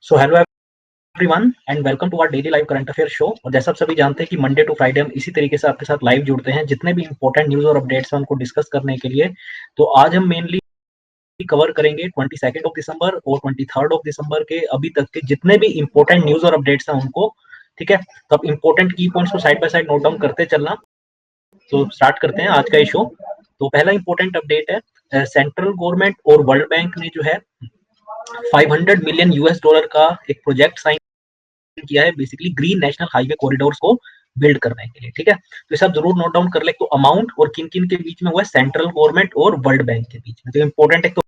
So hello everyone and welcome to our daily live current affair show. और जैसा आप सभी जानते हैं कि मंडे टू फ्राइडे हम इसी तरीके से आपके साथ लाइव जुड़ते हैं, जितने भी इंपॉर्टेंट न्यूज़ और अपडेट्स हैं उनको डिस्कस करने के लिए। तो आज हम मेनली कवर करेंगे 22 ऑफ दिसंबर और 23 ऑफ दिसंबर के अभी तक के जितने भी इंपॉर्टेंट न्यूज़ और अपडेट्स हैं उनको। ठीक है, तो आप इंपॉर्टेंट की पॉइंट्स को side by side note down करते चलना। तो स्टार्ट करते हैं आज का ये शो। तो पहला इंपॉर्टेंट अपडेट है, सेंट्रल गवर्नमेंट और वर्ल्ड बैंक ने जो है 500 मिलियन यूएस डॉलर का एक प्रोजेक्ट साइन किया है, basically green national highway corridors को बिल्ड करने के लिए। ठीक है, तो इसे आप जरूर नोट डाउन कर ले। तो अमाउंट और किन किन के बीच में हुआ है, सेंट्रल गवर्नमेंट और वर्ल्ड बैंक के बीच में। तो इंपॉर्टेंट है, तो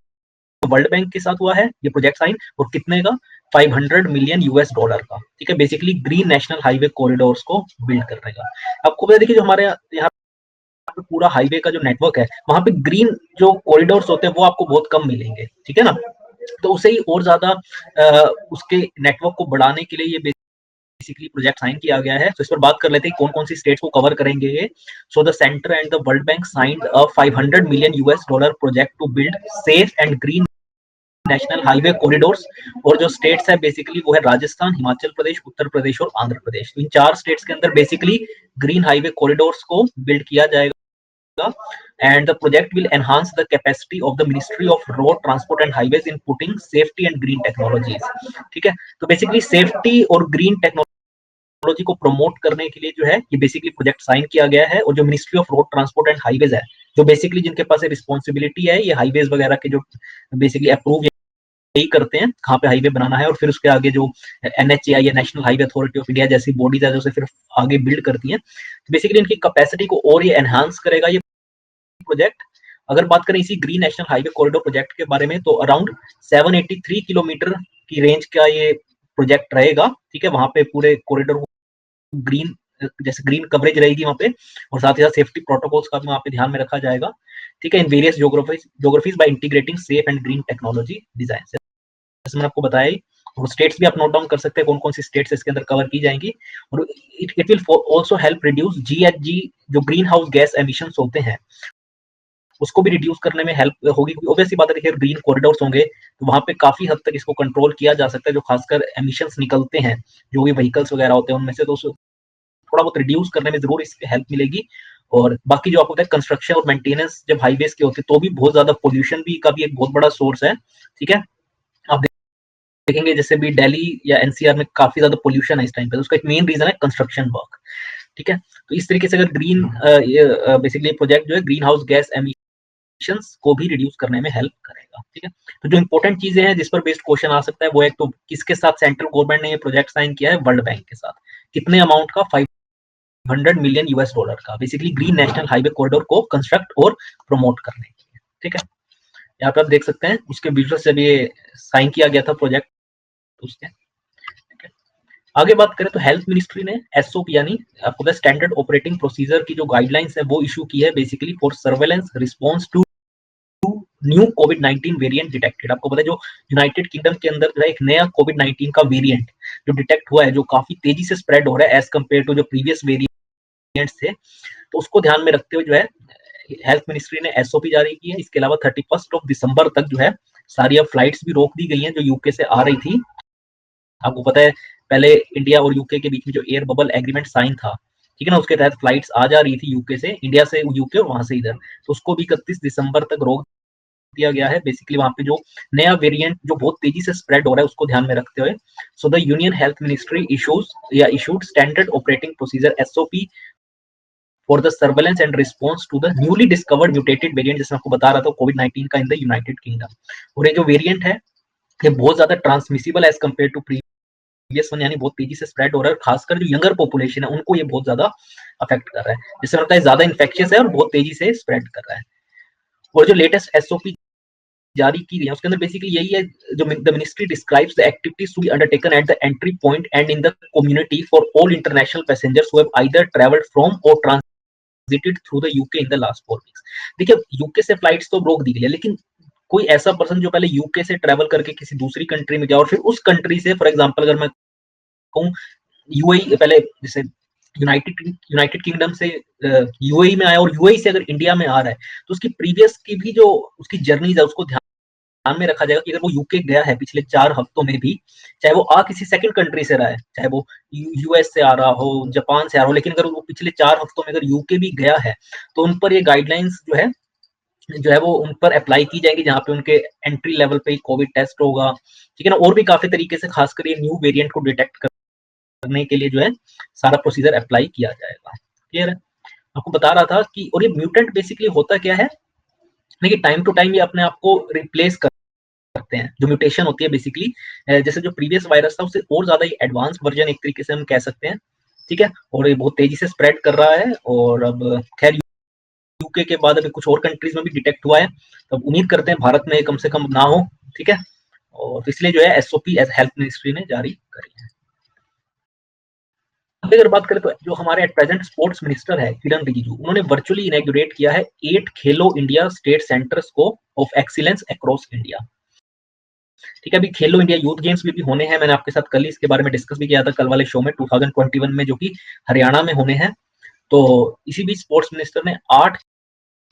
वर्ल्ड बैंक के साथ हुआ है ये प्रोजेक्ट साइन, और कितने का, 500 मिलियन यूएस डॉलर का। ठीक है, basically green national highway corridors को बिल्ड करने का। आपको पता देखिए, जो हमारे यहाँ पे पूरा हाईवे का जो नेटवर्क है, वहां पे ग्रीन जो कॉरिडोर्स होते हैं वो आपको बहुत कम मिलेंगे। ठीक है ना, तो उसे ही और ज्यादा उसके नेटवर्क को बढ़ाने के लिए ये बेसिकली प्रोजेक्ट साइन किया गया है। तो इस पर बात कर लेते हैं कौन कौन सी स्टेट्स को कवर करेंगे ये। So the centre and the World Bank signed a 500 million US dollar project to build safe and green national highway corridors. और जो स्टेट्स है बेसिकली वो है राजस्थान, हिमाचल प्रदेश, उत्तर प्रदेश और आंध्र प्रदेश। तो इन चार स्टेट्स के अंदर बेसिकली ग्रीन हाईवे कॉरिडोर्स को बिल्ड किया जाएगा। And the project will enhance the capacity of the Ministry of Road Transport and Highways in putting safety and green technologies। ठीक है, तो बेसिकली सेफ्टी और ग्रीन टेक्नोलॉजी को प्रमोट करने के लिए जो है ये बेसिकली प्रोजेक्ट साइन किया गया है। और जो ministry of road transport and highways है, जो बेसिकली जिनके पास रिस्पॉन्सिबिलिटी है ये हाईवेज वगैरह के, जो बेसिकली अप्रूव यही करते हैं कहाँ पे हाईवे बनाना है। और फिर उसके आगे जो एनएचएआई या national highway authority of India जैसी बॉडीज है जो फिर आगे बिल्ड करती हैं। बेसिकली इनकी कैपेसिटी को और ये एनहांस करेगा ये प्रोजेक्ट। अगर बात करें इसी green national highway corridor project के बारे में, तो अराउंड 783 किलोमीटर की रेंज का ये प्रोजेक्ट रहेगा। ठीक है, वहां पे पूरे कॉरिडोर ग्रीन, जैसे ग्रीन कवरेज रहेगी वहां पे, और साथ ही साथ सेफ्टी प्रोटोकॉल्स का भी वहां पे ध्यान में रखा जाएगा। ठीक है, in various geographies by integrating safe and green technology design. जैसे मैंने आपको बताया ही, और स्टेट्स भी आप नोट डाउन कर सकते हैं कौन कौन सी स्टेट्स इसके अंदर कवर की जाएंगी। और it will also help reduce GHG, जो ग्रीन हाउस गैस एमिशन होते हैं उसको भी रिड्यूस करने में हेल्प होगी। ऑब्वियसली बात है, देखिए ग्रीन कॉरिडोर्स होंगे तो वहां पे काफी हद तक इसको कंट्रोल किया जा सकता है। जो खासकर एमिशंस निकलते हैं जो भी व्हीकल्स वगैरह होते हैं उनमें से, तो थोड़ा बहुत रिड्यूस करने में जरूर इससे हेल्प मिलेगी। और बाकी जो आपको होता है कंस्ट्रक्शन और मेंटेनेंस जब हाईवेज के होते हैं तो भी बहुत ज्यादा पोल्यूशन भी का भी एक बहुत बड़ा सोर्स है। ठीक है, आप देखेंगे जैसे भी दिल्ली या एनसीआर में काफी ज्यादा पोल्यूशन है इस टाइम पे, तो उसका एक मेन रीजन है कंस्ट्रक्शन वर्क। ठीक है, तो इस तरीके से अगर ग्रीन बेसिकली प्रोजेक्ट जो है ग्रीन हाउस गैस एमिशंस को भी रिड्यूस करने में हेल्प करेगा। ठीक है, तो जो इंपॉर्टेंट चीजें हैं जिस पर बेस्ड क्वेश्चन आ सकता है वो एक, तो किसके साथ सेंट्रल गवर्नमेंट ने ये प्रोजेक्ट साइन किया है, वर्ल्ड बैंक के साथ। कितने अमाउंट का, 500 मिलियन यूएस डॉलर का, basically green national highway corridor को कंस्ट्रक्ट और प्रमोट करने के लिए। ठीक है, यहाँ पे आप देख सकते हैं उसके विजुअल से भी ये साइन किया गया था प्रोजेक्ट उसके। ठीक है, आगे बात करें तो हेल्थ मिनिस्ट्री ने एसओपी यानी आपको स्टैंडर्ड ऑपरेटिंग प्रोसीजर की जो गाइडलाइंस है वो इशू की है, basically for surveillance response to new Covid 19 variant detected. आपको पता है जो यूनाइटेड किंगडम के अंदर जो है एक नया कोविड 19 का वेरिएंट जो डिटेक्ट हुआ है, जो काफी तेजी से स्प्रेड हो रहा है एज कम्पेयर टू जो प्रीवियस वेरिएंट्स थे। तो उसको ध्यान में रखते हुए जो है हेल्थ मिनिस्ट्री ने एसओपी जारी की है। इसके अलावा 31 दिसंबर तक जो है सारी अब फ्लाइट्स भी रोक दी गई हैं जो यूके से आ रही थी। आपको पता है पहले इंडिया और यूके के बीच में जो एयर बबल एग्रीमेंट साइन था, ठीक है ना, उसके तहत फ्लाइट्स आ जा रही थी यूके से, इंडिया से यूके और वहां से इधर, तो उसको भी 31 दिसंबर तक रोक दिया गया है। बेसिकली वहां पे जो नया वेरिएंट जो बहुत तेजी से स्प्रेड हो रहा है उसको ध्यान में रखते हुए, so the union health ministry issued standard operating procedure SOP for the surveillance and response to the newly discovered mutated variant, जैसे आपको बता रहा था कोविड 19 का इन द यूनाइटेड किंगडम। और ये जो वेरिएंट है ये बहुत ज्यादा transmissible as compared to previous one, यानी बहुत तेजी से स्प्रेड हो रहा है। खासकर जो यंगर पॉपुलेशन है उनको ये बहुत ज्यादा अफेक्ट कर रहा है, जिससे लगता है ज्यादा इन्फेक्शियस है और बहुत तेजी से स्प्रेड कर रहा है। और जो लेटेस्ट एसओपी जारी की गई है उसके अंदर बेसिकली यही है, जो the ministry describes the activities to be undertaken at the entry point and in the community for all international passengers who have either travelled from or transited through the UK in the last 4 weeks. देखिए UK से flights तो रोक दी गई है, लेकिन कोई ऐसा person जो पहले यूके से ट्रैवल करके किसी दूसरी कंट्री में गया और फिर उस कंट्री से, फॉर एग्जांपल अगर मैं कहूँ यूएई, पहले जैसे यूनाइटेड किंगडम से यूएई में आया और यूएई से अगर इंडिया में आ रहा है, तो उसकी प्रीवियस की भी जो उसकी जर्नी है उसको ध्यान ध्यान में रखा जाएगा कि अगर वो यूके गया है पिछले 4 हफ्तों में भी, चाहे वो आ किसी सेकंड कंट्री से रहा है, चाहे वो यूएस से आ रहा हो, जापान से आ रहा हो, लेकिन अगर वो पिछले 4 हफ्तों में अगर यूके भी गया है, तो उन पर ये गाइडलाइंस जो है वो उन पर अप्लाई की जाएगी, जहाँ पे उनके एंट्री लेवल पे ही कोविड टेस्ट होगा, ठीक है ना? और भी काफ़ी तरीके से खासकर ये न्यू वेरिएंट को डिटेक्ट करने के लिए जो है सारा प्रोसीजर अप्लाई किया जाएगा। क्लियर है? आपको बता रहा था कि और ये म्यूटेंट बेसिकली होता क्या है? देखिए टाइम टू टाइम ये अपने आप को रिप्लेस करते हैं। जो म्यूटेशन होती है बेसिकली जैसे जो प्रीवियस वायरस था उससे और ज़्यादा ये एडवांस वर्जन एक तरीके से हम कह सकते हैं, ठीक है? और ये बहुत तेज़ी से स्प्रेड कर रहा है और अब खैर यूके के बाद अभी कुछ और कंट्रीज में भी डिटेक्ट हुआ है, तो उम्मीद करते हैं भारत में कम से कम ना हो, ठीक है? और तो इसलिए जो है एसओपी एज हेल्थ मिनिस्ट्री ने जारी करी है। अभी अगर बात करें तो जो हमारे एट प्रेजेंट स्पोर्ट्स मिनिस्टर है किरण रिजिजू, उन्होंने वर्चुअली इनॉग्रेट किया है 8 खेलो इंडिया स्टेट सेंटर्स को ऑफ एक्सीलेंस अक्रॉस इंडिया। ठीक है, अभी खेलो इंडिया यूथ गेम्स भी होने हैं, मैंने आपके साथ कल ही इसके बारे में डिस्कस भी किया था कल वाले शो में 2021 में, जो कि हरियाणा में होने हैं। तो इसी बीच स्पोर्ट्स मिनिस्टर ने 8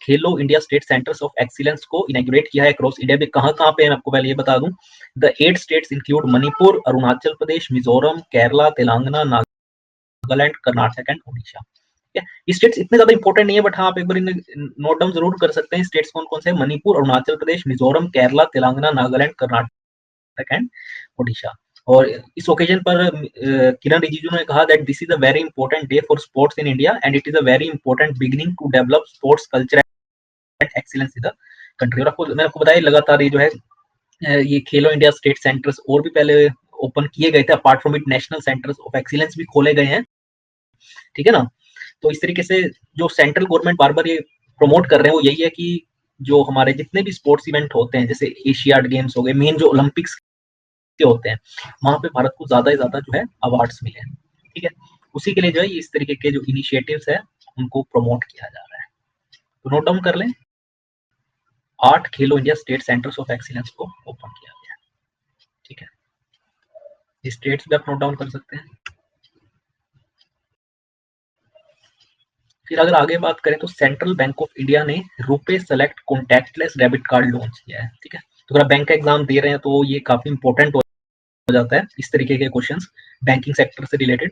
खेलो India state centres of excellence को इनॉग्रेट किया है अक्रॉस इंडिया में। कहाँ-कहाँ पे है मैं आपको पहले ये बता दूं। The 8 states include Manipur, Arunachal Pradesh, Mizoram, Kerala, Telangana, Nagaland, Karnataka and Odisha. ठीक है, ये स्टेट्स इतने ज्यादा इंपॉर्टेंट नहीं है, बट हाँ आप एक बार इन्हें नोट डाउन जरूर कर सकते हैं। स्टेट्स कौन कौन से हैं? मणिपुर, अरुणाचल प्रदेश, मिजोरम, केरला, तेलंगाना, नागालैंड, कर्नाटक एंड ओडिशा। और इस ओकेजन पर किरण रिजिजू ने कहा that this is a very important day for sports in India and it is a very important beginning to develop sports culture excellence in the country. और आपको मैंने आपको बताया लगातार ये जो है ये खेलो इंडिया स्टेट सेंटर्स और भी पहले ओपन किए गए थे, apart from it national centres of excellence भी खोले गए हैं, ठीक है ना? तो इस तरीके से जो सेंट्रल गवर्नमेंट बार बार ये प्रमोट कर रहे हैं वो यही है कि जो हमारे जितने भी स्पोर्ट्स इवेंट होते हैं, जैसे एशियाड गेम्स हो गए, मेन जो ओलंपिक्स के होते हैं, वहां पे भारत को ज्यादा से ज्यादा जो है अवार्ड्स मिले हैं, ठीक है? उसी के लिए जो है इस तरीके के जो इनिशिएटिव्स है उनको प्रमोट किया जा रहा है। तो नोट डाउन कर लें, 8 खेलो India state centres of excellence को ओपन किया गया है, ठीक है? ये स्टेट्स भी आप नोट डाउन कर सकते हैं। फिर अगर आगे बात करें तो सेंट्रल बैंक ऑफ इंडिया ने RuPay select contactless debit card launch किया है, ठीक है? तो अगर आप बैंक का एग्जाम दे रहे हैं तो ये काफी इंपॉर्टेंट हो जाता है इस तरीके के क्वेश्चंस बैंकिंग सेक्टर से रिलेटेड।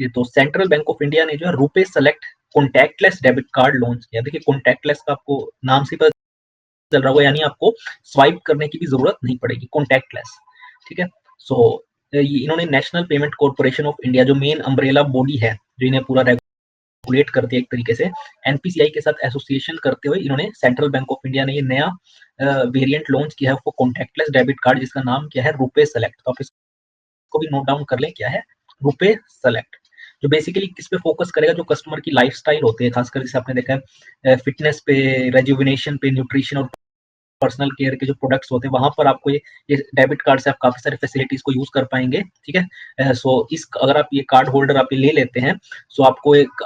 तो सेंट्रल बैंक ऑफ इंडिया ने जो है RuPay select contactless debit card launch किया। देखिए कॉन्टैक्टलेस का आपको नाम से पता चल रहा होगा, यानी आपको स्वाइप करने की भी जरूरत नहीं पड़ेगी, कॉन्टैक्टलेस, ठीक है? सो इन्होंने national payment corporation of India जो मेन अम्ब्रेला बॉडी है जो इन्हें पूरा रेगुलेट करती है एक तरीके से, एनपीसीआई के साथ एसोसिएशन करते हुए इन्होंने सेंट्रल बैंक ऑफ इंडिया ने ये नया वेरिएंट लॉन्च किया है फॉर कॉन्टैक्टलेस डेबिट कार्ड, जिसका नाम क्या है? रुपे सेलेक्ट। तो आप इसको भी नोट डाउन कर लें, क्या है? रुपे सेलेक्ट। जो बेसिकली किस पे फोकस करेगा? जो कस्टमर की लाइफस्टाइल होती है, खासकर जैसे आपने देखा है फिटनेस पे, रेजुविनेशन पे, न्यूट्रिशन और पर्सनल केयर के जो प्रोडक्ट्स होते हैं वहां पर आपको ये डेबिट कार्ड से आप काफी सारी फैसिलिटीज को यूज कर पाएंगे, ठीक है? सो इस अगर आप ये कार्ड होल्डर आप ये ले लेते हैं, सो आपको एक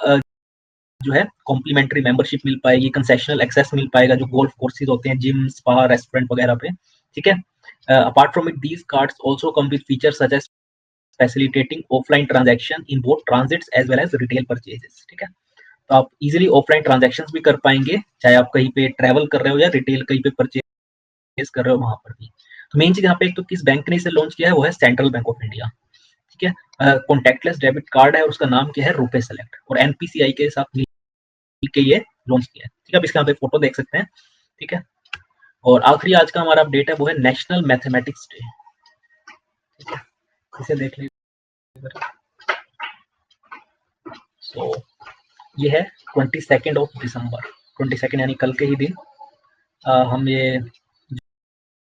जो है कॉम्प्लीमेंट्री मेंबरशिप मिल पाएगी, कंसेशनल एक्सेस मिल पाएगा जो गोल्फ कोर्सेज होते हैं, जिम, स्पा, रेस्टोरेंट वगैरह पे, ठीक है? Apart from it these cards also come with features such as facilitating offline transaction in both transits as well as retail purchases, ठीक है? तो आप इजीली ऑफलाइन ट्रांजैक्शंस भी कर पाएंगे, चाहे आप कहीं पे ट्रैवल कर रहे हो या रिटेल कहीं पे परचेज कर रहे हो वहां पर भी। तो मेन चीज यहाँ पे एक तो किस बैंक ने इसे लॉन्च किया है वो है सेंट्रल बैंक ऑफ इंडिया, ठीक है? कॉन्टैक्टलेस डेबिट कार्ड है और उसका नाम क्या है? रुपे सेलेक्ट, और एनपीसीआई के साथ के ये लॉन्च किया है, ठीक है? आप इसके यहाँ पे फोटो देख सकते हैं, ठीक है? और आखिरी आज का हमारा अपडेट है वो है नेशनल मैथमेटिक्स डे, ठीक है? इसे देख लीजिए। सो ये है 22 ऑफ दिसंबर, 22 यानी कल के ही दिन हम ये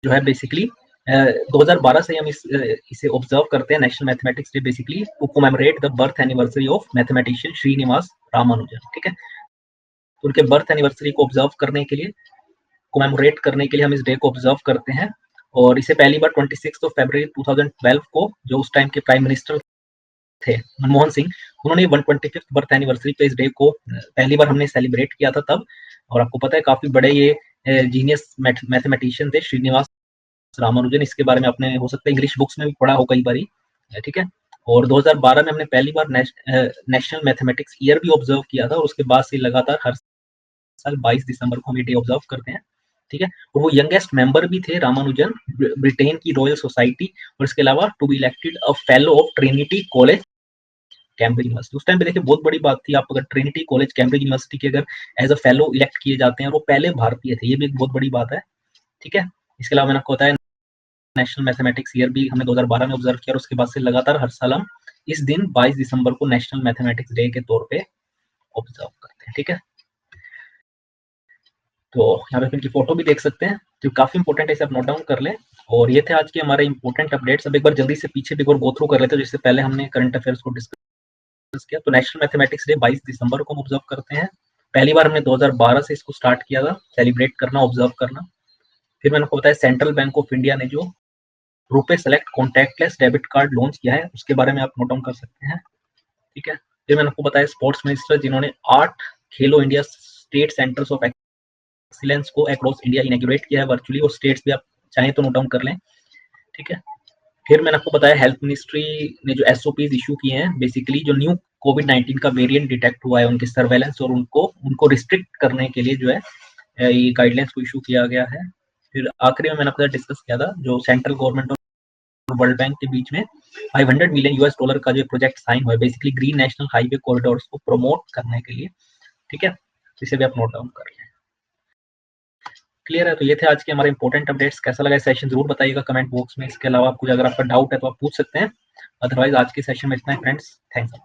जो है बेसिकली 2012 से हम इसे ऑब्जर्व करते हैं, national mathematics day, basically to commemorate the birth anniversary of mathematician Srinivasa Ramanujan, ठीक है? तो उनके बर्थ एनिवर्सरी को ऑब्जर्व करने के लिए, कोमेमोरेट करने के लिए हम इस डे को ऑब्जर्व करते हैं। और इसे पहली बार 26 फरवरी 2012 को जो उस टाइम के प्राइम मिनिस्टर थे मनमोहन सिंह, उन्होंने 125th बर्थ एनिवर्सरी पे इस डे को पहली बार हमने सेलिब्रेट किया था तब। और आपको पता है काफी बड़े ये जीनियस मैथमेटिशियन थे श्रीनिवास रामानुजन, इसके बारे में आपने हो सकता है इंग्लिश बुक्स में भी पढ़ा हो कई बारी, ठीक है? और 2012 में हमने पहली बार नेशनल मैथमेटिक्स ईयर भी ऑब्जर्व किया था, और उसके बाद से लगातार हर साल 22 दिसंबर को हम ये डे ऑब्जर्व करते हैं, ठीक है। और वो यंगेस्ट मेंबर भी थे रामानुजन ब्रिटेन की रॉयल सोसाइटी, और इसके अलावा to be elected a fellow of Trinity College Cambridge University. उस टाइम पे देखिए बहुत बड़ी बात थी, आप अगर ट्रिनिटी कॉलेज कैम्ब्रिज यूनिवर्सिटी के अगर एज अ फेलो इलेक्ट किए जाते हैं, वो पहले भारतीय थे, ये भी एक बहुत बड़ी बात है। ठीक है। इसके अलावा मैंने आपको बताया नेशनल मैथमेटिक्स ईयर भी हमने 2012 में ऑब्जर्व किया, और उसके बाद से लगातार हर साल हम इस दिन 22 दिसंबर को नेशनल मैथमेटिक्स डे के तौर पे ऑब्जर्व करते हैं। ठीक है। तो यहाँ पे इनकी फोटो भी देख सकते हैं, जो काफी इंपॉर्टेंट है, इसे आप नोट डाउन कर लें। और ये थे आज के हमारे इंपॉर्टेंट अपडेट्स। अब एक बार जल्दी से पीछे भी एक बार गो थ्रू कर लेते हैं, जिससे पहले हमने करंट अफेयर्स को डिस्कस किया। तो नेशनल मैथमेटिक्स डे 22 दिसंबर को हम ऑब्जर्व करते हैं। पहली बार हमने 2012 से इसको स्टार्ट किया था सेलिब्रेट करना, ऑब्जर्व करना। फिर मैंने आपको बताया सेंट्रल बैंक ऑफ इंडिया ने जो RuPay select contactless debit card launch किया है, उसके बारे में आप नोट डाउन कर सकते हैं। ठीक है। फिर मैंने आपको बताया स्पोर्ट्स मिनिस्टर जिन्होंने 8 खेलो India state centres of excellence को अक्रॉस इंडिया इनॉग्रेट किया है वर्चुअली, और स्टेट्स भी आप चाहें तो नोट डाउन कर लें। ठीक है। फिर मैंने आपको बताया हेल्थ मिनिस्ट्री ने जो एसओपीज इशू किए हैं, बेसिकली जो न्यू कोविड-19 का वेरिएंट डिटेक्ट हुआ है, उनके सर्वेलेंस और उनको रिस्ट्रिक्ट करने के लिए जो है ये गाइडलाइंस को इशू किया गया है। फिर आखिरी में मैंने आपके साथ डिस्कस किया था जो सेंट्रल गवर्नमेंट और वर्ल्ड बैंक के बीच में $500 मिलियन US का जो प्रोजेक्ट साइन हुआ है, basically green national highway corridors को प्रमोट करने के लिए। ठीक है। इसे भी आप नोट डाउन कर लें। क्लियर है। तो ये थे आज के हमारे इंपॉर्टेंट अपडेट्स। कैसा लगा सेशन जरूर बताइएगा कमेंट बॉक्स में। इसके अलावा कुछ अगर आपका डाउट है तो आप पूछ सकते हैं। अदरवाइज आज के सेशन में इतना है फ्रेंड्स। थैंक्स।